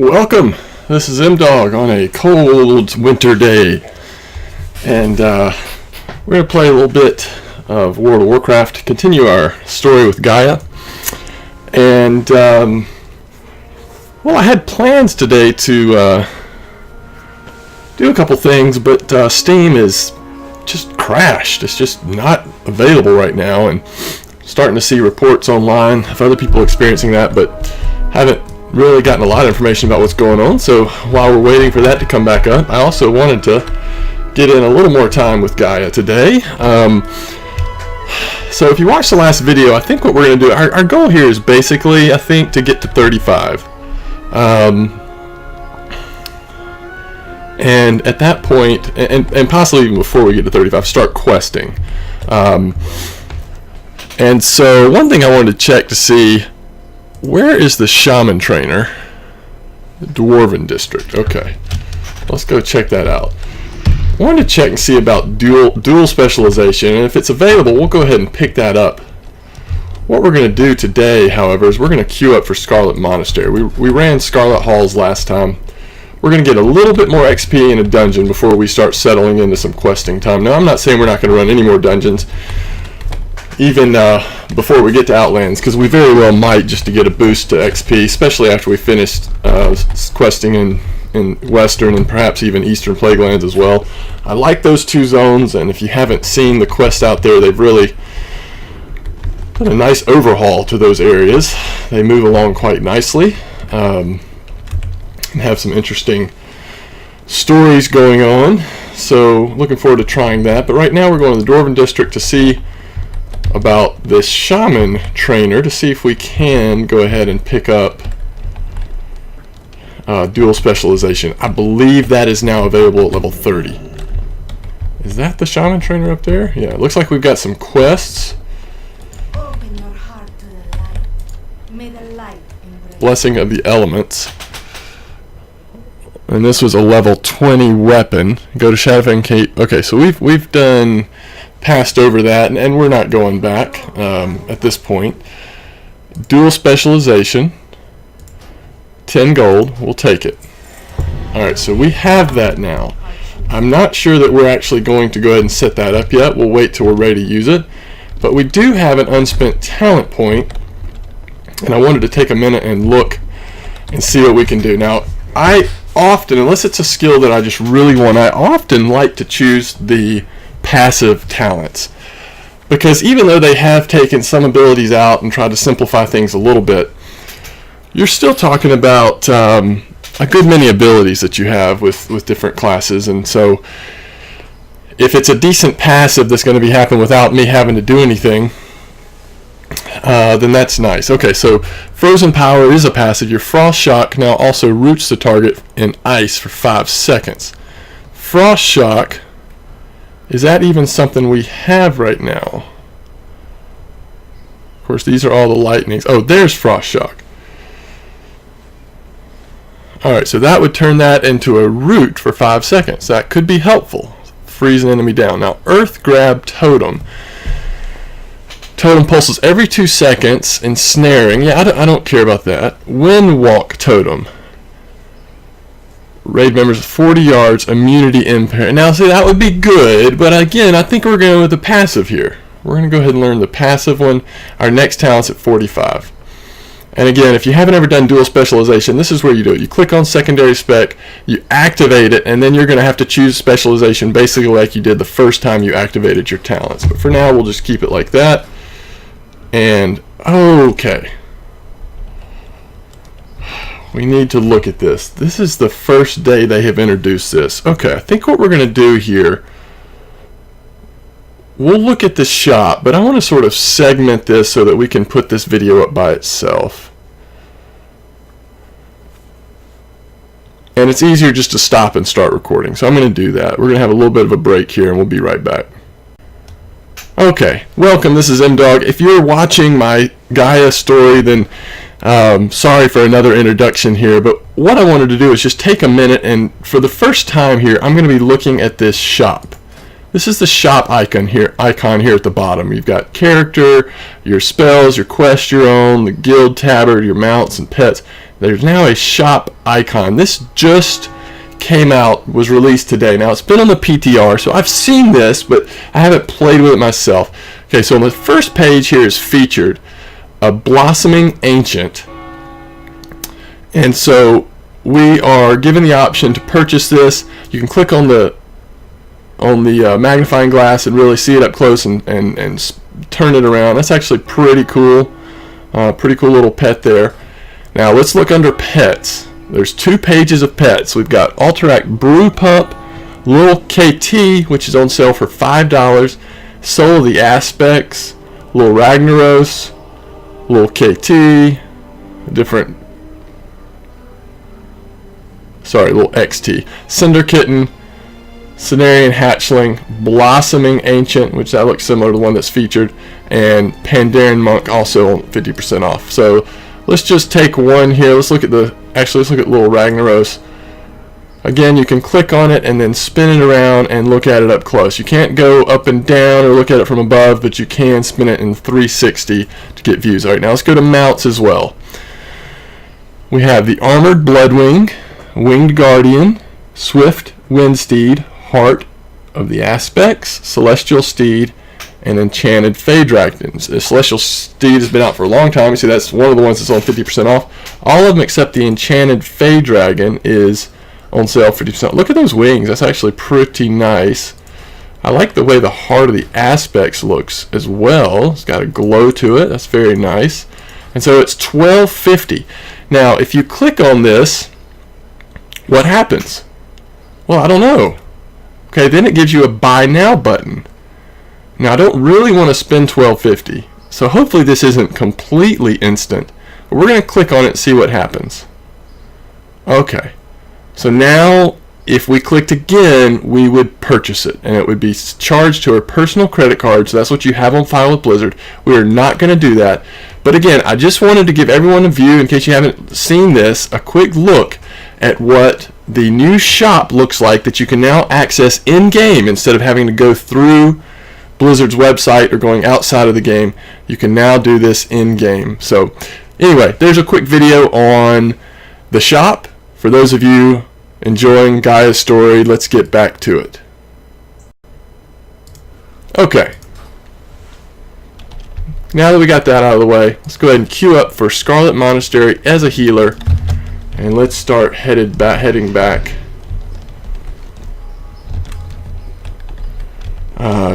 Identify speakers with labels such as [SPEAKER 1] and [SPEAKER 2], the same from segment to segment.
[SPEAKER 1] Welcome! This is M-Dog on a cold winter day, and we're going to play a little bit of World of Warcraft, continue our story with Geyah. And well, I had plans today to do a couple things, but Steam is just crashed. It's just not available right now, and starting to see reports online of other people experiencing that, but haven't really gotten a lot of information about what's going on. So while we're waiting for that to come back up, I also wanted to get in a little more time with Geyah today. So if you watched the last video, I think what we're going to do, our goal here is basically, I think, to get to 35. And at that point, and possibly even before we get to 35, start questing. And so one thing I wanted to check to see, where is the shaman trainer? The Dwarven district. Okay, let's go check that out. I wanted to check and see about dual specialization, and if it's available, we'll go ahead and pick that up. What we're going to do today, however, is we're going to queue up for Scarlet Monastery. We ran Scarlet Halls last time. We're going to get a little bit more XP in a dungeon before we start settling into some questing time. Now, I'm not saying we're not going to run any more dungeons, even before we get to Outlands, because we very well might, just to get a boost to XP, especially after we finished questing in Western and perhaps even Eastern Plaguelands as well. I like those two zones, and if you haven't seen the quests out there, they've really done a nice overhaul to those areas. They move along quite nicely and have some interesting stories going on, so looking forward to trying that. But right now we're going to the Dwarven district to see about this shaman trainer, to see if we can go ahead and pick up dual specialization. I believe that is now available at level 30. Is that the shaman trainer up there? Yeah, it looks like we've got some quests.
[SPEAKER 2] Open your heart to the light. May the light embrace.
[SPEAKER 1] Blessing of the Elements. And this was a level 20 weapon. Go to Shadowfang Cape. Okay, so we've done passed over that, and we're not going back at this point. Dual specialization, 10 gold, we'll take it. Alright, so we have that now. I'm not sure that we're actually going to go ahead and set that up yet. We'll wait till we're ready to use it. But we do have an unspent talent point, and I wanted to take a minute and look and see what we can do. Now, I often, unless it's a skill that I just really want, I often like to choose the passive talents, because even though they have taken some abilities out and tried to simplify things a little bit, you're still talking about a good many abilities that you have with different classes. And so if it's a decent passive that's going to be happening without me having to do anything, then that's nice. Okay, so Frozen Power is a passive. Your Frost Shock now also roots the target in ice for 5 seconds. Frost Shock, is that even something we have right now? Of course, these are all the lightnings. Oh, there's Frost Shock. Alright, so that would turn that into a root for 5 seconds. That could be helpful. Freeze an enemy down. Now, Earth Grab Totem. Totem pulses every 2 seconds, ensnaring. Yeah, I don't care about that. Wind Walk Totem. Raid members 40 yards, immunity impair. Now, see, that would be good, but again, I think we're going with the passive here. We're going to go ahead and learn the passive one. Our next talent's at 45. And again, if you haven't ever done dual specialization, this is where you do it. You click on secondary spec, you activate it, and then you're going to have to choose specialization basically like you did the first time you activated your talents. But for now, we'll just keep it like that. And, okay. We need to look at this. This is the first day they have introduced this. Okay, I think what we're going to do here, we'll look at the shop, but I want to sort of segment this so that we can put this video up by itself. And it's easier just to stop and start recording, so I'm going to do that. We're going to have a little bit of a break here, and we'll be right back. Okay, welcome. This is M-Dog. If you're watching my Geyah story, then sorry for another introduction here, but what I wanted to do is just take a minute, and for the first time here, I'm going to be looking at this shop. This is the shop icon here at the bottom. You've got character, your spells, your quest your own, the guild tabard, your mounts and pets. There's now a shop icon. This just came out, was released today. Now it's been on the PTR, so I've seen this, but I haven't played with it myself. Okay, so on the first page here is featured a blossoming ancient, and so we are given the option to purchase this. You can click on the magnifying glass and really see it up close and turn it around. That's actually pretty cool. Pretty cool little pet there. Now let's look under pets. There's 2 pages of pets. We've got Alterac Brew Pump, Little KT, which is on sale for $5, Soul of the Aspects, Little Ragnaros, Little KT, Little XT, Cinder Kitten, Cenarian Hatchling, Blossoming Ancient, which that looks similar to the one that's featured, and Pandaren Monk, also 50% off. So let's just take one here. Let's look at Little Ragnaros. Again, you can click on it and then spin it around and look at it up close. You can't go up and down or look at it from above, but you can spin it in 360 to get views. All right, now let's go to mounts as well. We have the Armored Bloodwing, Winged Guardian, Swift Windsteed, Heart of the Aspects, Celestial Steed, and Enchanted Fey Dragon. The Celestial Steed has been out for a long time. You see, that's one of the ones that's on 50% off. All of them except the Enchanted Fey Dragon is on sale 50%. Look at those wings. That's actually pretty nice. I like the way the Heart of the Aspects looks as well. It's got a glow to it. That's very nice. And so it's $12.50. Now, if you click on this, what happens? Well, I don't know. Okay, then it gives you a Buy Now button. Now, I don't really want to spend $12.50, so hopefully this isn't completely instant. But we're going to click on it and see what happens. Okay, so now if we clicked again, we would purchase it, and it would be charged to our personal credit card, so that's what you have on file with Blizzard. We are not going to do that. But again, I just wanted to give everyone a view, in case you haven't seen this, a quick look at what the new shop looks like that you can now access in-game instead of having to go through Blizzard's website or going outside of the game. You can now do this in-game. So anyway, there's a quick video on the shop. For those of you enjoying Geyah's story, let's get back to it. Okay. Now that we got that out of the way, let's go ahead and queue up for Scarlet Monastery as a healer. And let's start heading back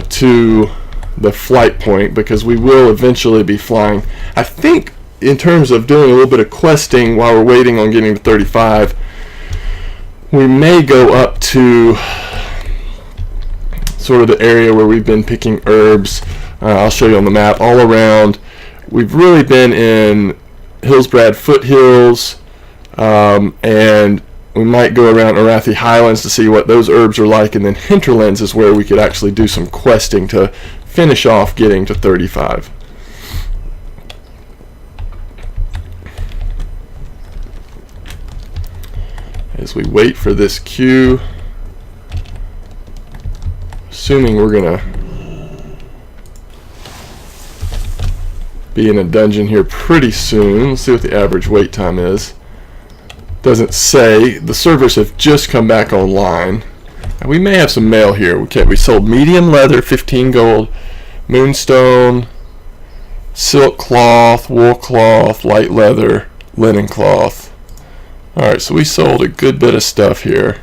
[SPEAKER 1] to the flight point, because we will eventually be flying. I think in terms of doing a little bit of questing while we're waiting on getting to 35, we may go up to sort of the area where we've been picking herbs. I'll show you on the map all around. We've really been in Hillsbrad Foothills, and we might go around Arathi Highlands to see what those herbs are like, and then Hinterlands is where we could actually do some questing to finish off getting to 35. As we wait for this queue, assuming we're gonna be in a dungeon here pretty soon. Let's see what the average wait time is. Doesn't say. The servers have just come back online. And we may have some mail here. We sold medium leather, 15 gold, moonstone, silk cloth, wool cloth, light leather, linen cloth. Alright, so we sold a good bit of stuff here.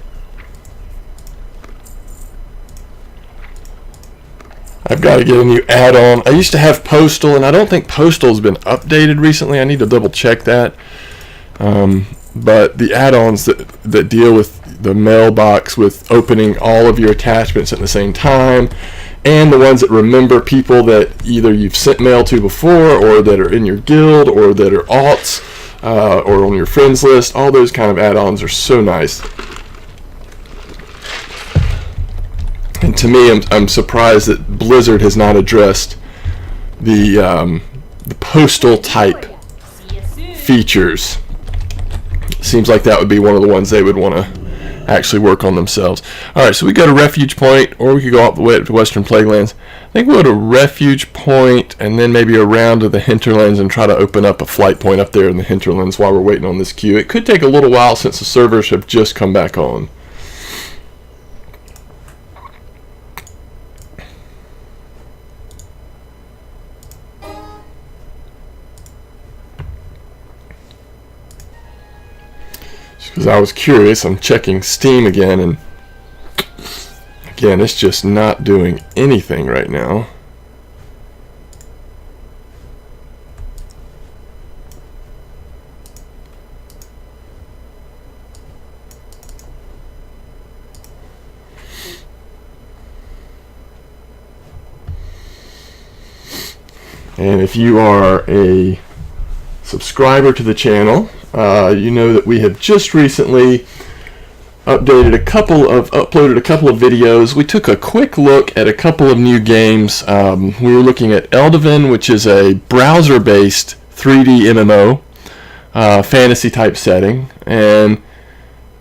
[SPEAKER 1] I've got to get a new add-on. I used to have Postal, and I don't think Postal has been updated recently. I need to double check that. But the add-ons that deal with the mailbox, with opening all of your attachments at the same time, and the ones that remember people that either you've sent mail to before, or that are in your guild, or that are alts, or on your friends list, all those kind of add-ons are so nice. And to me, I'm surprised that Blizzard has not addressed the postal type features. Seems like that would be one of the ones they would want to actually work on themselves. Alright, so we go to Refuge Point, or we could go all the way up to Western Plaguelands. I think we'll go to Refuge Point and then maybe around to the Hinterlands and try to open up a flight point up there in the Hinterlands while we're waiting on this queue. It could take a little while since the servers have just come back on. Because I was curious, I'm checking Steam again, and again, it's just not doing anything right now. And if you are a subscriber to the channel, you know that we have just recently uploaded a couple of videos. We took a quick look at a couple of new games. We were looking at Eldiven, which is a browser-based 3D MMO, fantasy type setting, and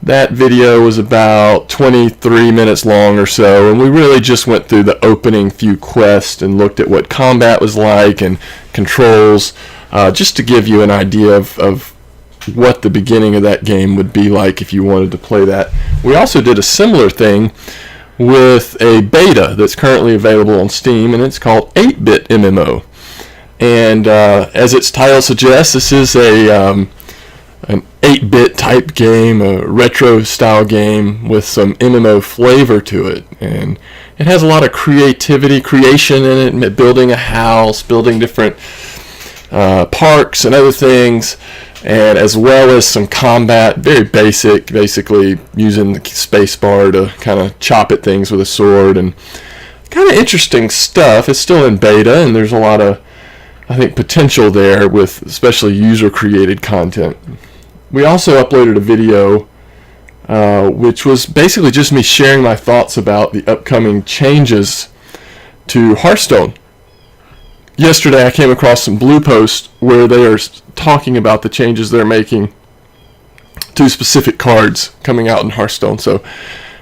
[SPEAKER 1] that video was about 23 minutes long or so, and we really just went through the opening few quests and looked at what combat was like and controls, just to give you an idea of what the beginning of that game would be like if you wanted to play that. We also did a similar thing with a beta that's currently available on Steam, and it's called 8-Bit MMO. And as its title suggests, this is an 8-bit type game, a retro style game with some MMO flavor to it, and it has a lot of creation in it, building a house, building different parks and other things, and as well as some combat, very basic, basically using the space bar to kind of chop at things with a sword, and kind of interesting stuff. It's still in beta, and there's a lot of, I think, potential there with especially user created content. We also uploaded a video which was basically just me sharing my thoughts about the upcoming changes to Hearthstone. Yesterday I came across some blue posts where they are talking about the changes they're making to specific cards coming out in Hearthstone. So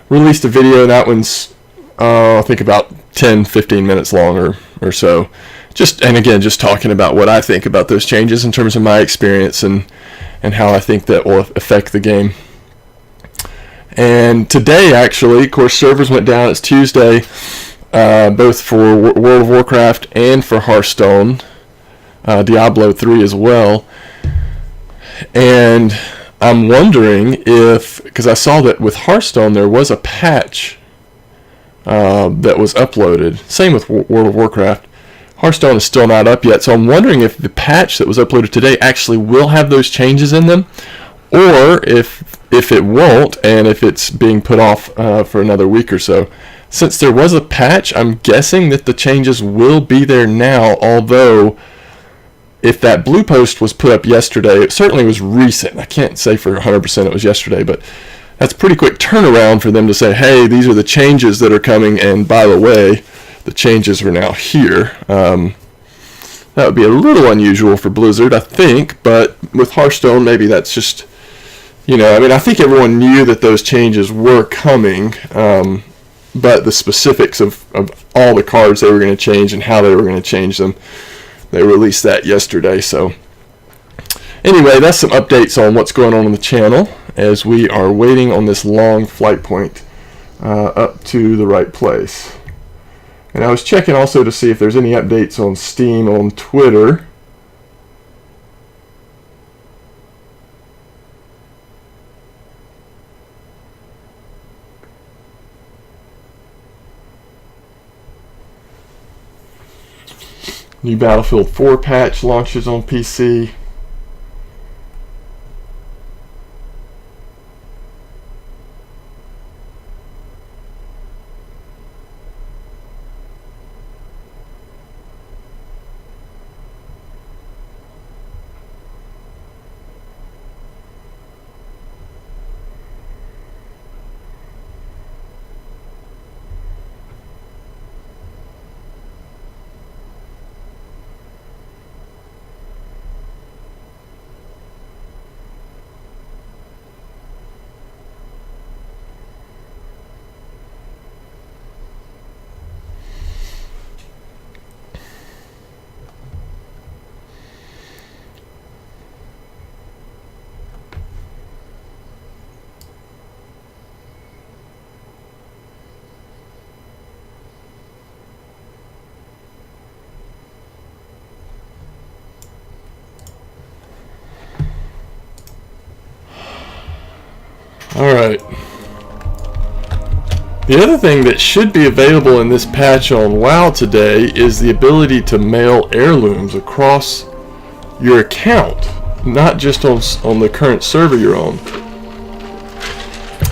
[SPEAKER 1] released a video, and that one's I think about 10-15 minutes long or so. Just talking about what I think about those changes in terms of my experience and how I think that will affect the game. And today, actually, of course, servers went down. It's Tuesday, both for World of Warcraft and for Hearthstone, Diablo 3 as well. And I'm wondering if, because I saw that with Hearthstone there was a patch that was uploaded. Same with World of Warcraft. Hearthstone is still not up yet, so I'm wondering if the patch that was uploaded today actually will have those changes in them, or if it won't, and if it's being put off for another week or so. Since there was a patch, I'm guessing that the changes will be there now, although if that blue post was put up yesterday, it certainly was recent. I can't say for 100% it was yesterday, but that's a pretty quick turnaround for them to say, hey, these are the changes that are coming, and by the way, the changes are now here. That would be a little unusual for Blizzard, I think, but with Hearthstone, maybe that's just, I think everyone knew that those changes were coming, but the specifics of all the cards they were going to change and how they were going to change them, they released that yesterday. So anyway, that's some updates on what's going on the channel as we are waiting on this long flight point up to the right place. And I was checking also to see if there's any updates on Steam on Twitter. New Battlefield 4 patch launches on PC. Alright. The other thing that should be available in this patch on WoW today is the ability to mail heirlooms across your account, not just on the current server you're on.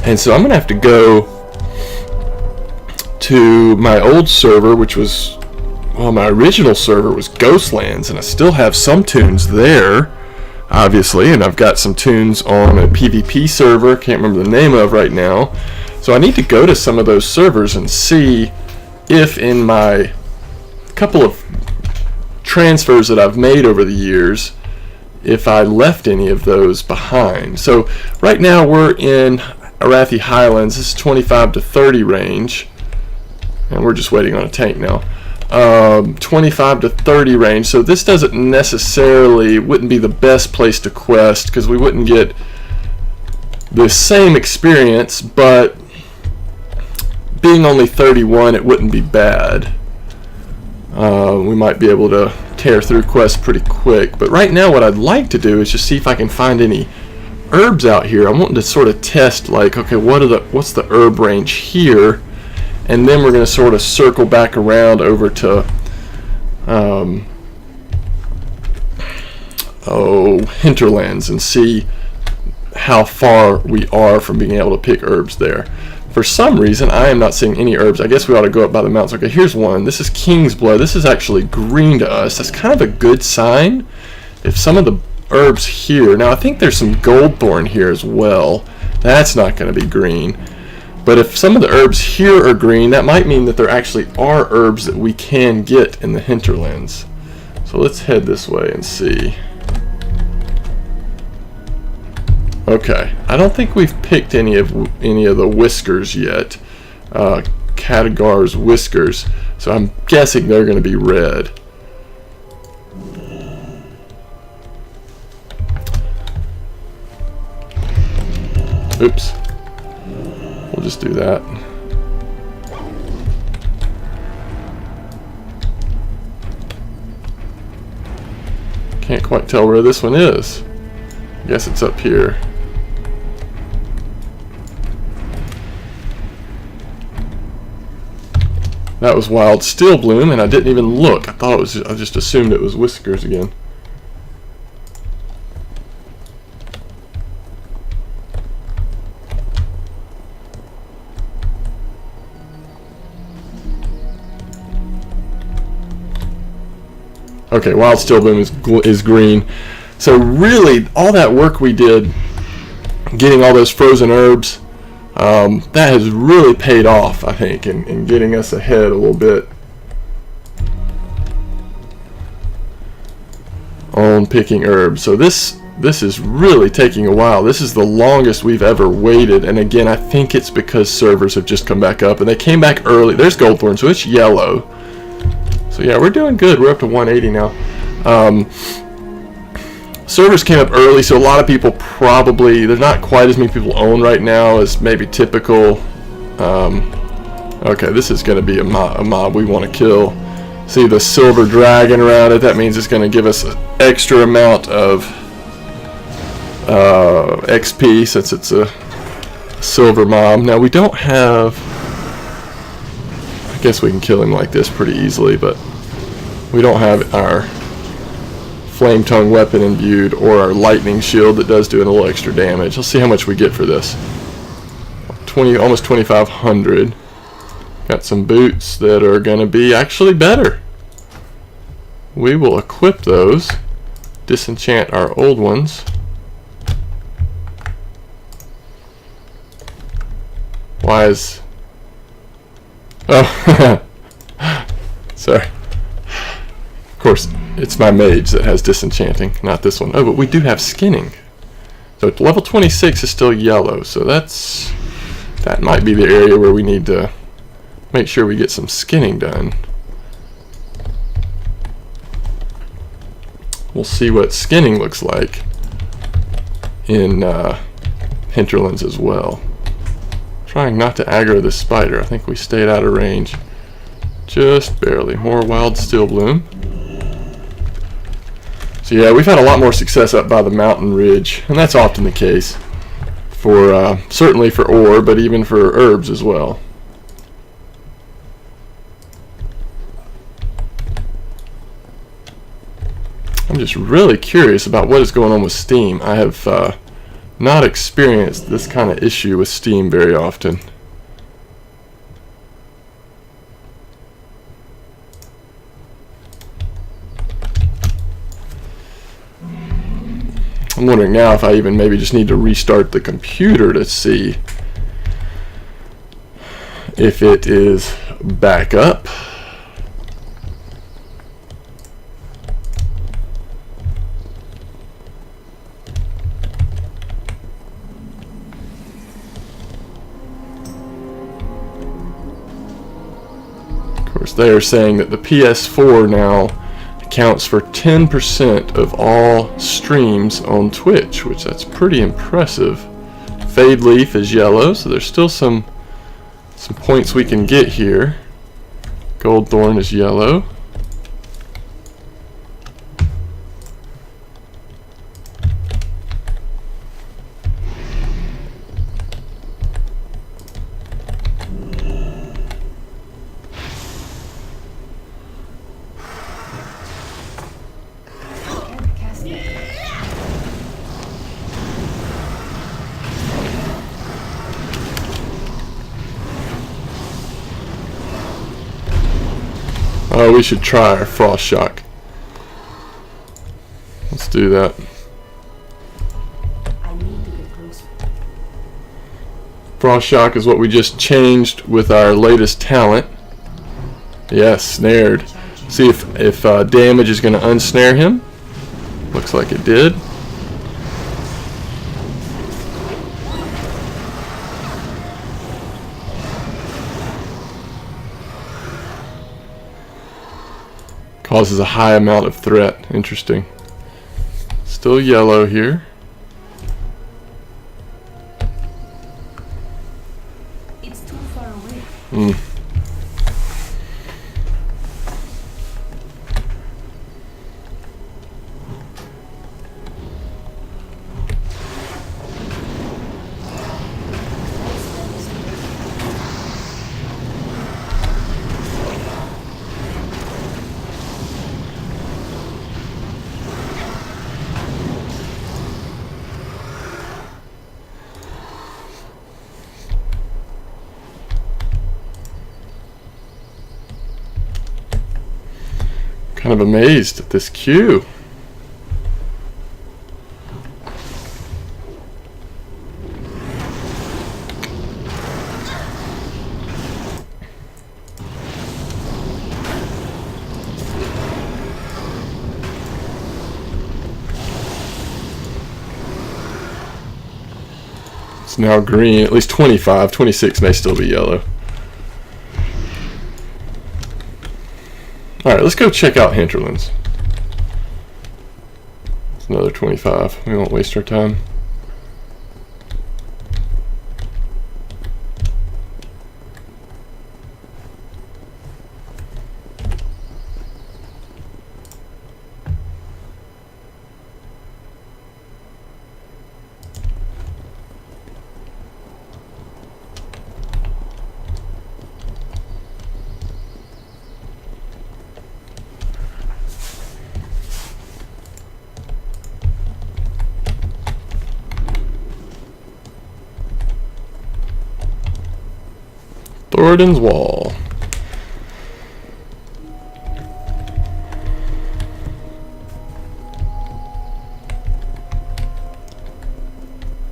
[SPEAKER 1] And so I'm going to have to go to my old server, which was, well, my original server was Ghostlands, and I still have some tunes there, obviously, and I've got some tunes on a PvP server, can't remember the name of right now. So I need to go to some of those servers and see if in my couple of transfers that I've made over the years, if I left any of those behind. So right now we're in Arathi Highlands. This is 25 to 30 range, and we're just waiting on a tank now. 25 to 30 range, so this doesn't necessarily, wouldn't be the best place to quest, because we wouldn't get the same experience, but being only 31, it wouldn't be bad. We might be able to tear through quests pretty quick, but right now what I'd like to do is just see if I can find any herbs out here. I'm wanting to sort of test, like, okay, what's the herb range here, and then we're going to sort of circle back around over to Hinterlands and see how far we are from being able to pick herbs there. For some reason, I am not seeing any herbs. I guess we ought to go up by the mountains. Okay, here's one. This is King's Blood. This is actually green to us. That's kind of a good sign. If some of the herbs here... Now, I think there's some Goldthorn here as well. That's not going to be green. But if some of the herbs here are green, that might mean that there actually are herbs that we can get in the Hinterlands. So let's head this way and see. Okay, I don't think we've picked any of the whiskers yet. Khadgar's whiskers. So I'm guessing they're going to be red. Oops. We'll just do that. Can't quite tell where this one is. I guess it's up here. That was Wild Steel Bloom, and I didn't even look. I just assumed it was whiskers again. Okay, Wild Steel Bloom is green. So really, all that work we did getting all those frozen herbs, that has really paid off, I think, in getting us ahead a little bit on picking herbs. So this is really taking a while. This is the longest we've ever waited, and again, I think it's because servers have just come back up, and they came back early. There's Goldthorn, so it's yellow. So yeah, we're doing good. We're up to 180 now. Servers came up early, so a lot of people probably, there's not quite as many people own right now as maybe typical. Okay, this is going to be a mob we want to kill. See the silver dragon around it? That means it's going to give us an extra amount of XP since it's a silver mob. Now we don't have, I guess we can kill him like this pretty easily, but we don't have our flame tongue weapon imbued or our lightning shield that does do a little extra damage. Let's see how much we get for this. Almost 2,500. Got some boots that are going to be actually better. We will equip those. Disenchant our old ones. Why is... Oh, sorry. Of course, it's my mage that has disenchanting, not this one. Oh, but we do have skinning. So level 26 is still yellow, so that might be the area where we need to make sure we get some skinning done. We'll see what skinning looks like in Hinterlands as well. Trying not to aggro this spider. I think we stayed out of range. Just barely. More Wild Steel Bloom. So yeah, we've had a lot more success up by the mountain ridge, and that's often the case. for certainly for ore, but even for herbs as well. I'm just really curious about what is going on with Steam. I have not experienced this kind of issue with Steam very often. I'm wondering now if I even maybe just need to restart the computer to see if it is back up. Of course, they are saying that the PS4 now accounts for 10% of all streams on Twitch, which that's pretty impressive. Fade Leaf is yellow, so there's still some points we can get here. Goldthorn is yellow. Oh, we should try our Frost Shock. Let's do that. Frost Shock is what we just changed with our latest talent. Yes, snared. See if damage is going to unsnare him. Looks like it did. Causes a high amount of threat. Interesting. Still yellow here.
[SPEAKER 2] It's too far away.
[SPEAKER 1] Kind of amazed at this queue. It's now green, at least 25, 26 may still be yellow. Alright, let's go check out Hinterlands. It's another 25. We won't waste our time. Thoradin's Wall.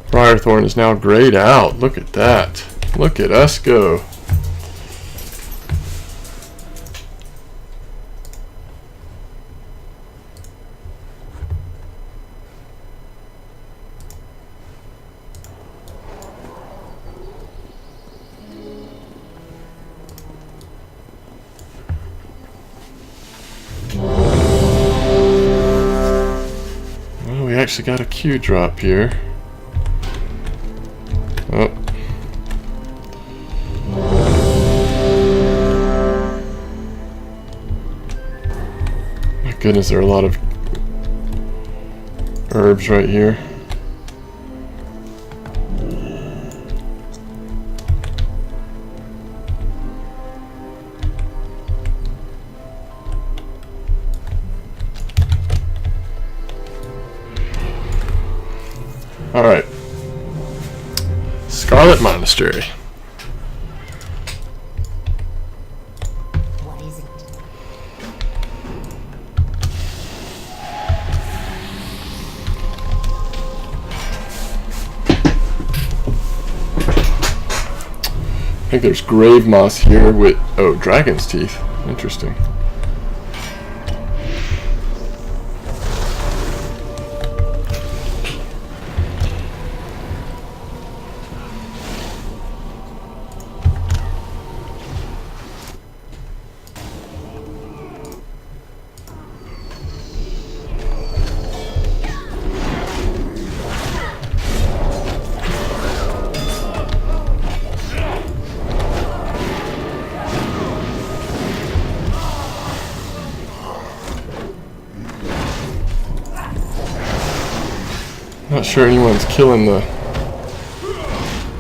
[SPEAKER 1] Briarthorn is now grayed out. Look at that. Look at us go. Actually got a Q drop here. Oh. My goodness, there are a lot of herbs right here. Alright. Scarlet Monastery.
[SPEAKER 3] What is it?
[SPEAKER 1] I think there's grave moss here with, oh, dragon's teeth. Interesting. Not sure anyone's killing the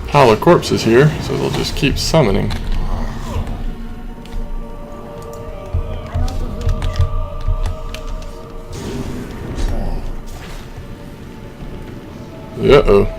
[SPEAKER 1] pile of corpses here, so they'll just keep summoning. Uh-oh.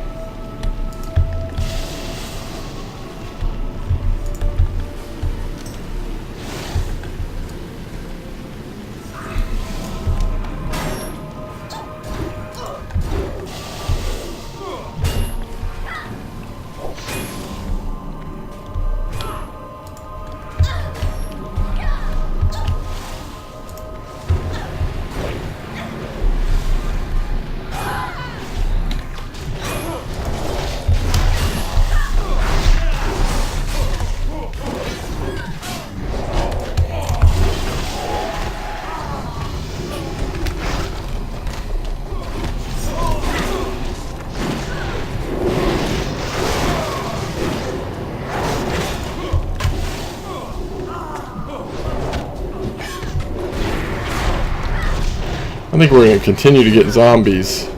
[SPEAKER 1] I think we're going to continue to get zombies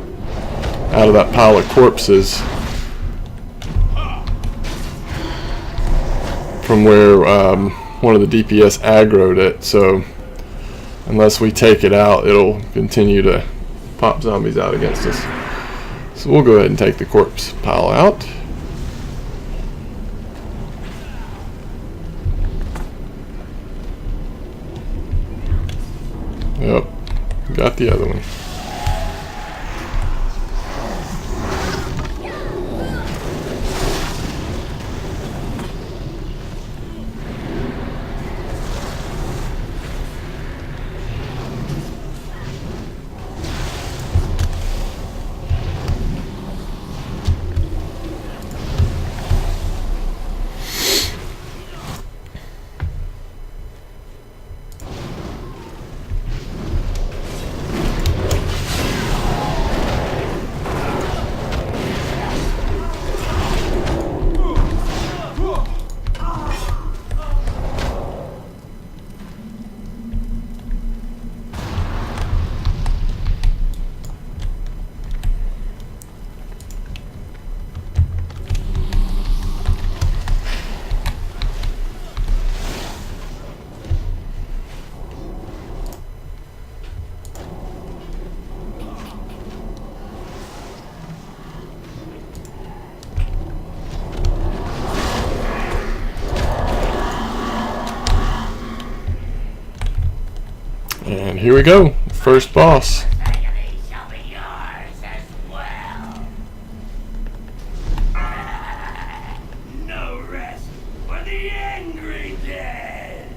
[SPEAKER 1] out of that pile of corpses from where one of the DPS aggroed it, so unless we take it out, it'll continue to pop zombies out against us. So we'll go ahead and take the corpse pile out. Yep, got the other one. And here we go, first boss.
[SPEAKER 4] No rest for the angry dead.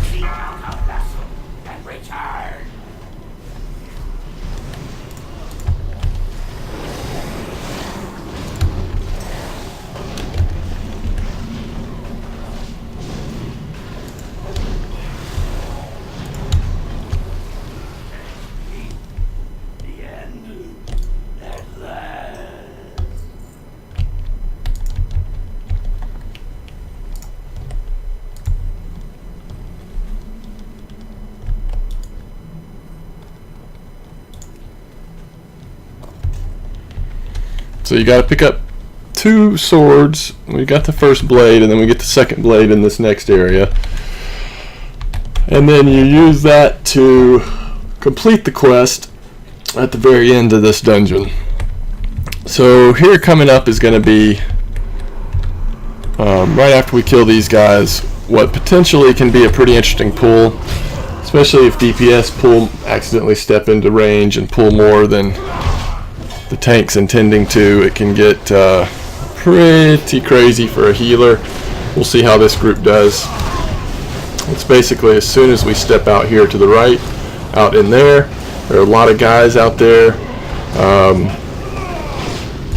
[SPEAKER 4] Seek out a vessel and return. The end at last.
[SPEAKER 1] So you gotta pick up 2 swords. We got the first blade, and then we get the second blade in this next area. And then you use that to complete the quest at the very end of this dungeon. So here coming up is going to be, right after we kill these guys, what potentially can be a pretty interesting pull, especially if DPS pull accidentally step into range and pull more than the tank's intending to. It can get pretty crazy for a healer. We'll see how this group does. It's basically as soon as we step out here to the right, out in there are a lot of guys out there.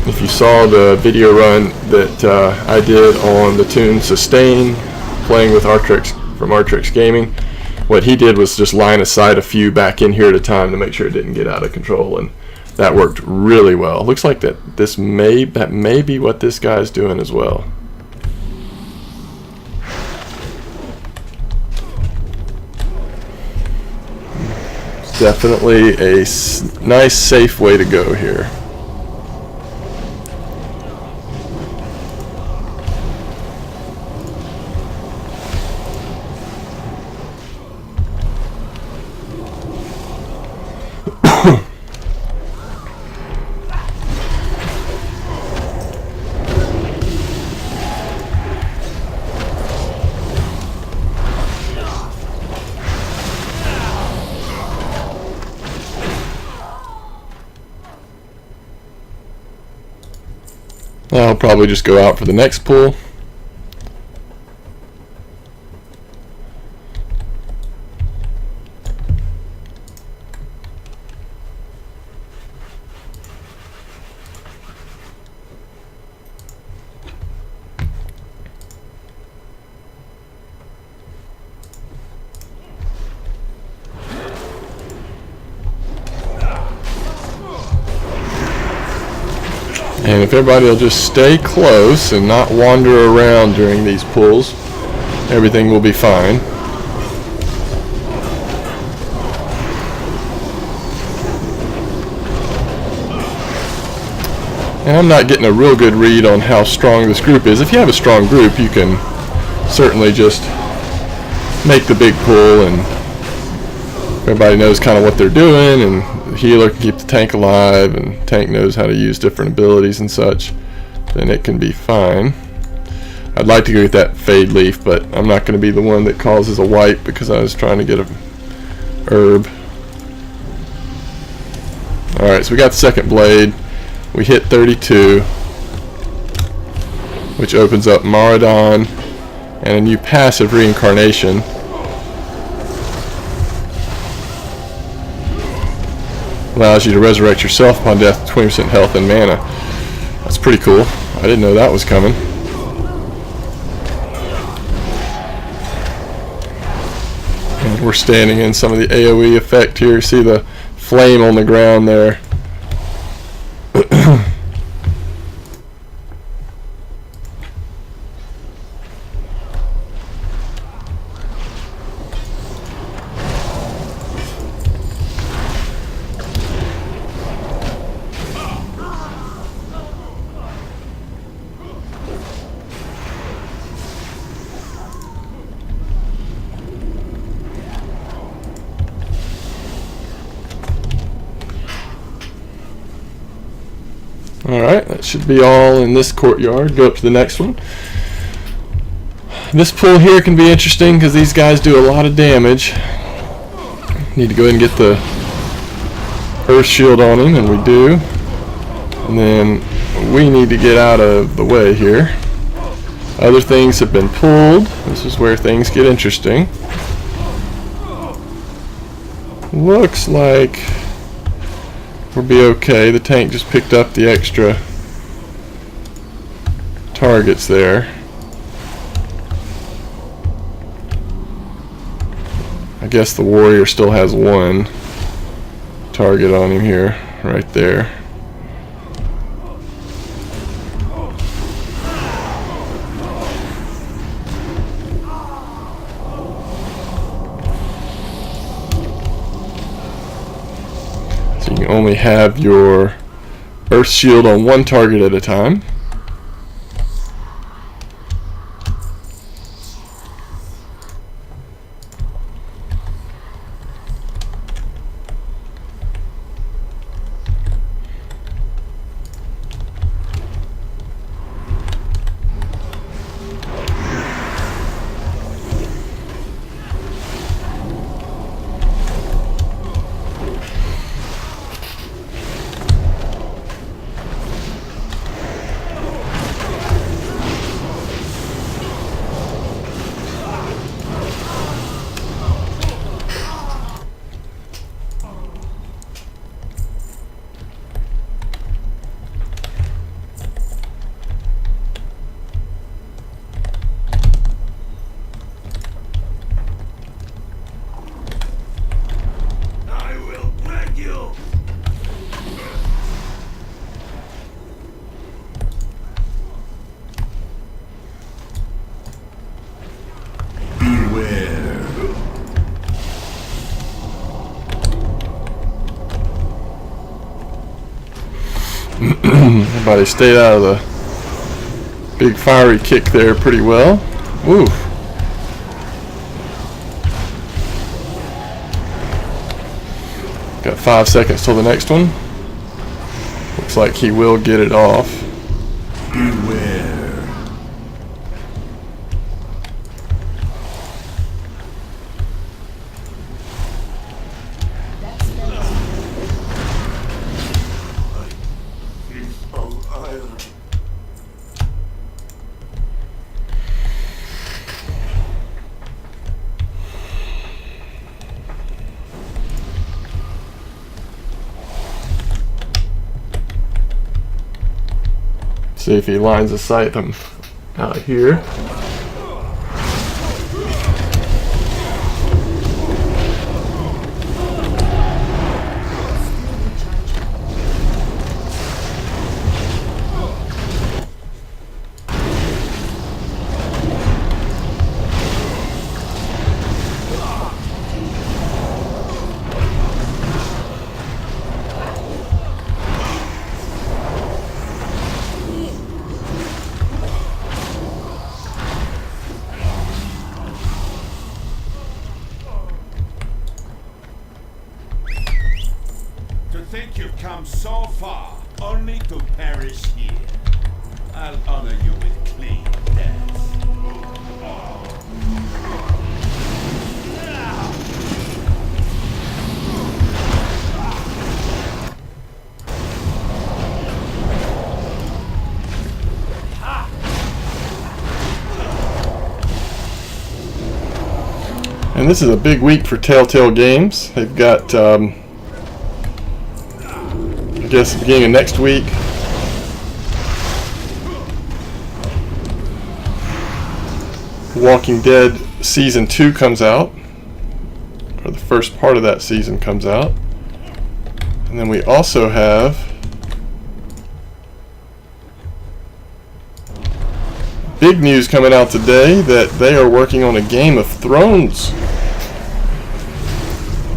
[SPEAKER 1] If you saw the video run that I did on the tune Sustain, playing with Artrix from Artrix Gaming, what he did was just line of sight a few back in here at a time to make sure it didn't get out of control, and that worked really well. Looks like that may be what this guy's doing as well. It's definitely a nice, safe way to go here. I'll probably just go out for the next pull. And if everybody will just stay close and not wander around during these pulls, everything will be fine. And I'm not getting a real good read on how strong this group is. If you have a strong group, you can certainly just make the big pull and everybody knows kind of what they're doing, and the healer can keep the tank alive, and the tank knows how to use different abilities and such, then it can be fine. I'd like to go get that Fade Leaf, but I'm not going to be the one that causes a wipe because I was trying to get a herb. Alright, so we got the second blade. We hit 32, which opens up Maradon and a new passive reincarnation. Allows you to resurrect yourself upon death with 20% health and mana. That's pretty cool. I didn't know that was coming. And we're standing in some of the AoE effect here. See the flame on the ground there. Alright, that should be all in this courtyard. Go up to the next one. This pull here can be interesting because these guys do a lot of damage. Need to go ahead and get the Earth Shield on him, and we do. And then we need to get out of the way here. Other things have been pulled. This is where things get interesting. Looks like we'll be okay. The tank just picked up the extra targets there. I guess the warrior still has one target on him here, right there. So you can only have your Earth Shield on one target at a time. Everybody stayed out of the big fiery kick there pretty well. Ooh. Got 5 seconds till the next one. Looks like he will get it off.
[SPEAKER 3] Beware.
[SPEAKER 1] See if he lines of sight them out here.
[SPEAKER 3] To think you've come so far, only to perish here. I'll honor you with clean death.
[SPEAKER 1] And this is a big week for Telltale Games. They've got, I guess, beginning of next week, Walking Dead Season 2 comes out, or the first part of that season comes out. And then we also have big news coming out today that they are working on a Game of Thrones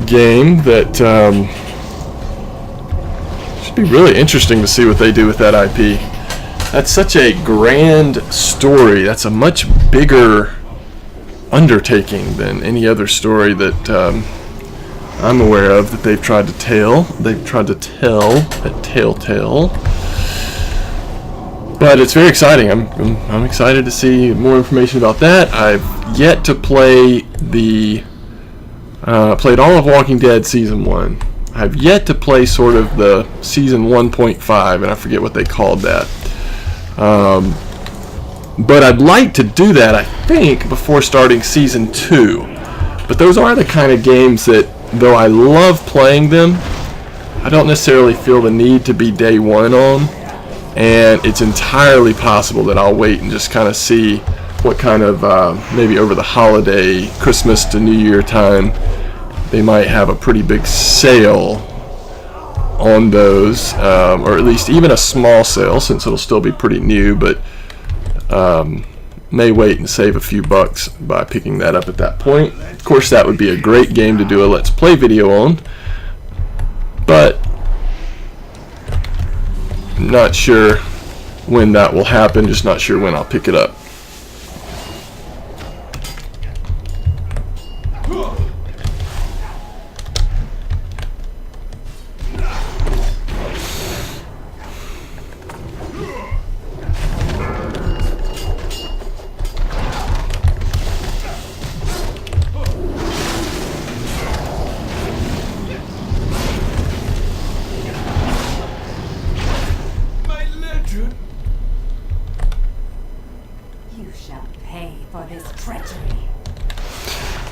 [SPEAKER 1] game that should be really interesting to see what they do with that IP. That's such a grand story. That's a much bigger undertaking than any other story that I'm aware of that they've tried to tell. They've tried to tell at Telltale. But it's very exciting. I'm excited to see more information about that. I've yet to play the played all of Walking Dead Season 1. I've yet to play sort of the Season 1.5, and I forget what they called that. But I'd like to do that, I think, before starting Season 2. But those are the kind of games that, though I love playing them, I don't necessarily feel the need to be day one on. And it's entirely possible that I'll wait and just kind of see what kind of, maybe over the holiday, Christmas to New Year time, they might have a pretty big sale on those, or at least even a small sale, since it'll still be pretty new, but may wait and save a few bucks by picking that up at that point. Of course, that would be a great game to do a Let's Play video on, but not sure when that will happen, just not sure when I'll pick it up.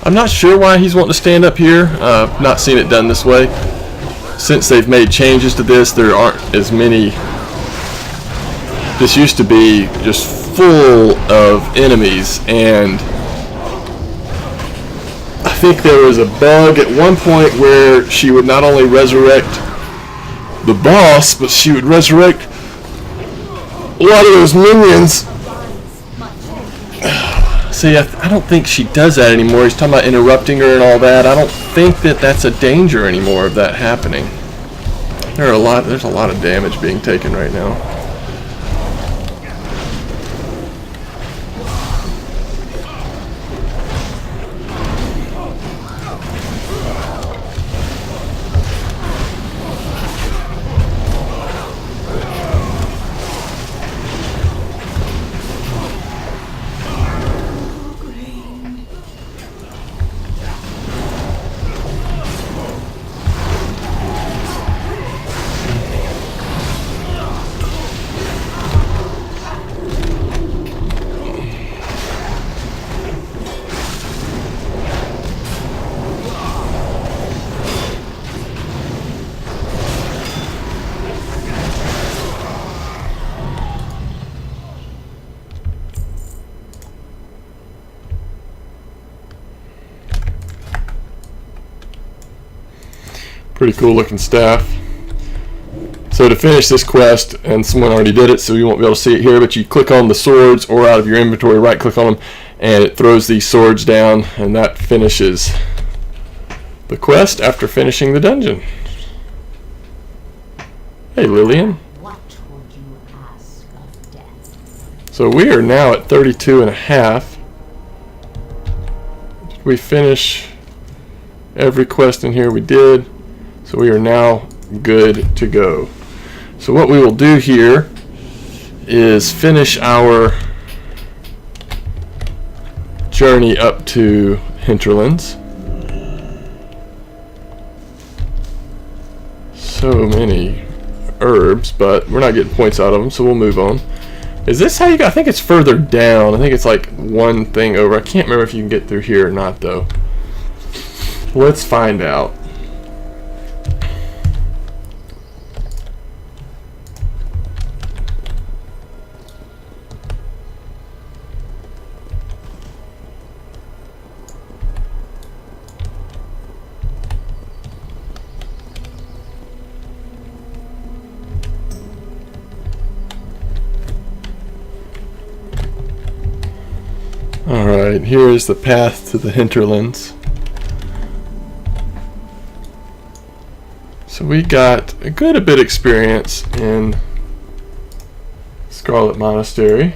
[SPEAKER 1] I'm not sure why he's wanting to stand up here. Not seen it done this way. Since they've made changes to this, there aren't as many. This used to be just full of enemies, and I think there was a bug at one point where she would not only resurrect the boss, but she would resurrect a lot of those minions. See, I don't think she does that anymore. He's talking about interrupting her and all that. I don't think that that's a danger anymore of that happening. There's a lot of damage being taken right now. Pretty cool looking staff. So to finish this quest, and someone already did it, so you won't be able to see it here, but you click on the swords or out of your inventory, right click on them, and it throws these swords down, and that finishes the quest after finishing the dungeon. Hey Lillian.
[SPEAKER 5] What would you ask of death?
[SPEAKER 1] So we are now at 32 and a half. Did we finish every quest in here? We did. So we are now good to go. So what we will do here is finish our journey up to Hinterlands. So many herbs, but we're not getting points out of them, so we'll move on. Is this how you go? I think it's further down. I think it's like one thing over. I can't remember if you can get through here or not, though. Let's find out. Alright, here is the path to the Hinterlands. So we got a good bit of experience in Scarlet Monastery.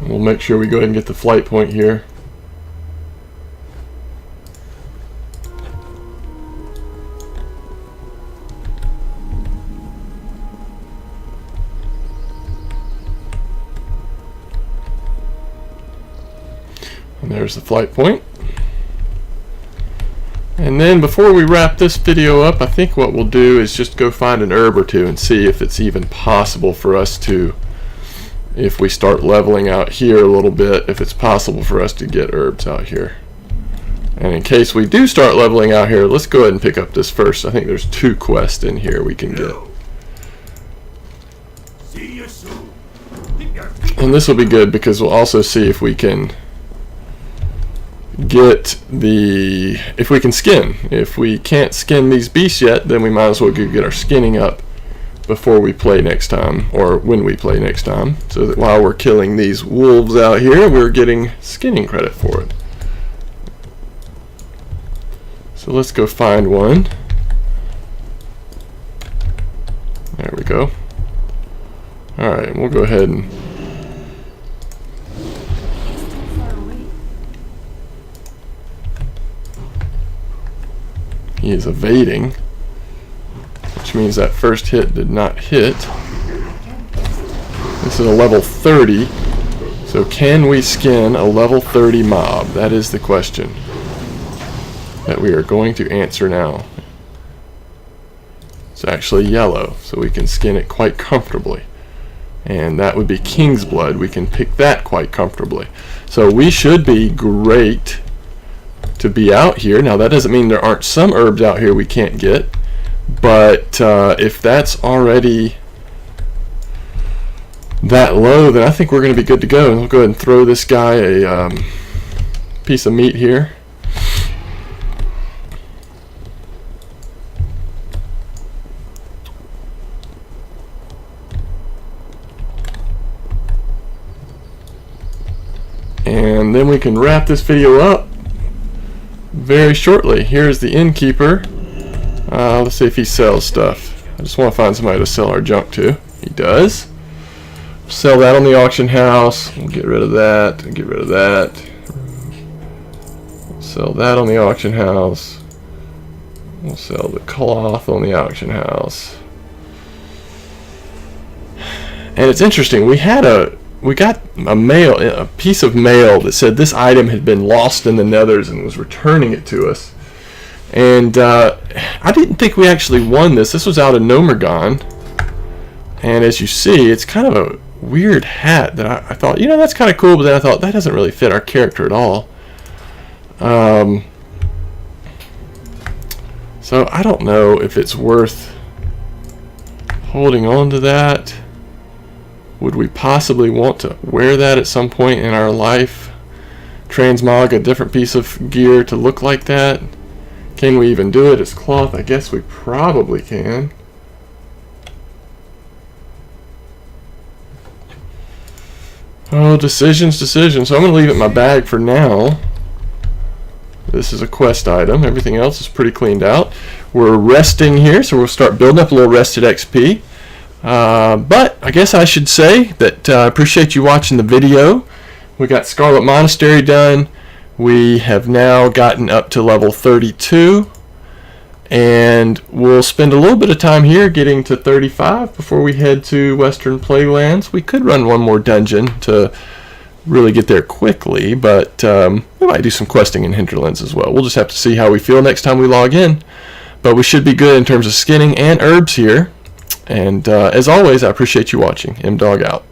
[SPEAKER 1] And we'll make sure we go ahead and get the flight point here. And there's the flight point. And then before we wrap this video up, I think what we'll do is just go find an herb or two and see if it's even possible for us to, if we start leveling out here a little bit, if it's possible for us to get herbs out here. And in case we do start leveling out here, let's go ahead and pick up this first. I think there's 2 quests in here we can get.
[SPEAKER 4] See you soon.
[SPEAKER 1] And this will be good because we'll also see if we can get if we can skin. If we can't skin these beasts yet, then we might as well go get our skinning up before we play next time, or when we play next time, so that while we're killing these wolves out here, we're getting skinning credit for it. So let's go find one. There we go. Alright, we'll go ahead and he is evading, which means that first hit did not hit. This is a level 30, so can we skin a level 30 mob? That is the question that we are going to answer now. It's actually yellow, so we can skin it quite comfortably. And that would be King's Blood. We can pick that quite comfortably. So we should be great to be out here. Now that doesn't mean there aren't some herbs out here we can't get, but if that's already that low, then I think we're going to be good to go. And we'll go ahead and throw this guy a piece of meat here. And then we can wrap this video up very shortly. Here's the innkeeper. Let's see if he sells stuff. I just want to find somebody to sell our junk to. He does. Sell that on the auction house. We'll get rid of that. Get rid of that. Sell that on the auction house. We'll sell the cloth on the auction house. And it's interesting. We got a piece of mail that said this item had been lost in the Nethers and was returning it to us. And I didn't think we actually won this. This was out of Nomergon. And as you see, it's kind of a weird hat that I thought, you know, that's kind of cool, but then I thought that doesn't really fit our character at all. So I don't know if it's worth holding on to that. Would we possibly want to wear that at some point in our life? Transmog a different piece of gear to look like that? Can we even do it as cloth? I guess we probably can. Oh, decisions. So I'm going to leave it in my bag for now. This is a quest item. Everything else is pretty cleaned out. We're resting here, so we'll start building up a little rested XP. But I guess I should say that I appreciate you watching the video. We got Scarlet Monastery done. We have now gotten up to level 32. And we'll spend a little bit of time here getting to 35 before we head to Western Plaguelands. We could run one more dungeon to really get there quickly, but we might do some questing in Hinterlands as well. We'll just have to see how we feel next time we log in. But we should be good in terms of skinning and herbs here. And as always, I appreciate you watching. M-Dog out.